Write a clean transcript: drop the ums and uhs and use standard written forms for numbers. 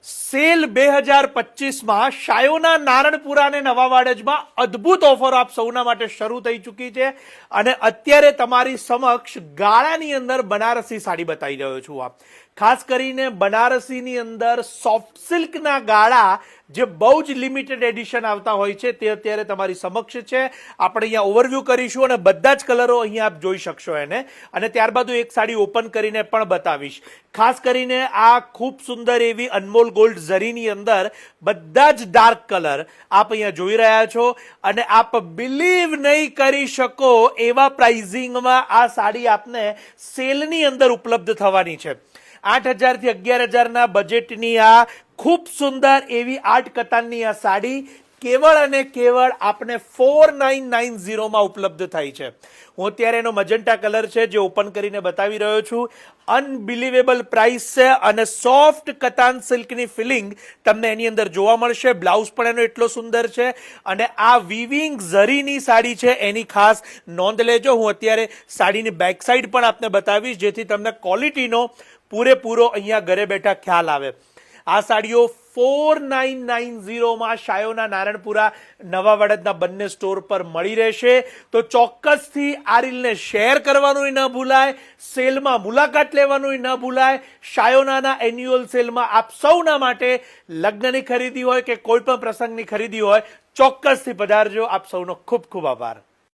Cell 2025માં Shayona Naranpura અને નવા વાડજમાં અદ્ભુત ઓફરો આપ સૌના માટે શરૂ થઈ ચૂકી છે અને અત્યારે તમારી સમક્ષ ગાળાની અંદર બનારસી સાડી બતાવી રહ્યો છું આપ ખાસ કરીને બનારસીની અંદર સોફ્ટ સિલ્કના ગાળા જે બહુ જ લિમિટેડ એડિશન આવતા હોય છે તે અત્યારે તમારી સમક્ષ છે. આપણે અહીંયા ઓવરવ્યૂ કરીશું અને બધા જ કલરો અહીંયા આપ જોઈ શકશો એને, અને ત્યારબાદ હું એક સાડી ઓપન કરીને પણ બતાવીશ. ખાસ કરીને આ ખૂબ સુંદર એવી અનમોલ ગોલ્ડ ઝરીની અંદર બધા જ ડાર્ક કલર આપ અહીંયા જોઈ રહ્યા છો અને આપ બિલીવ નહીં કરી શકો એવા પ્રાઇઝિંગમાં આ સાડી આપને સેલની અંદર ઉપલબ્ધ થવાની છે. 8,000 થી 11,000 બજેટની આ ખૂબ સુંદર એવી આર્ટ કતાનની આ સાડી કેવળ અને કેવળ આપને 4990 માં ઉપલબ્ધ થાય છે. હું અત્યારે એનો મજન્ટા કલર છે જે ઓપન કરીને બતાવી રહ્યો છું. અનબિલીવેબલ પ્રાઇસ છે અને સોફ્ટ કતાન સિલ્કની ફિલિંગ તમને એની અંદર જોવા મળશે. બ્લાઉઝ પણ એનો એટલો સુંદર છે અને આ વીવિંગ ઝરીની સાડી છે એની ખાસ નોંધ લેજો. હું અત્યારે સાડીની બેક સાઈડ પણ આપને બતાવીશ જેથી તમને ક્વોલિટીનો પૂરેપૂરો અહીંયા ઘરે બેઠા ખ્યાલ આવે. આ સાડીઓ 4990માં શાયોના નારણપુરા નવા વાડજના બંને સ્ટોર પર મળી રહેશે. તો ચોક્કસથી આ રીલને શેર કરવાનું ન ભૂલાય, સેલમાં મુલાકાત લેવાનું ન ભૂલાય. શાયોનાના એન્યુઅલ સેલમાં આપ સૌના માટે લગ્નની ખરીદી હોય કે કોઈ પણ પ્રસંગની ખરીદી હોય ચોક્કસથી પધારજો. આપ સૌનો ખૂબ ખૂબ આભાર.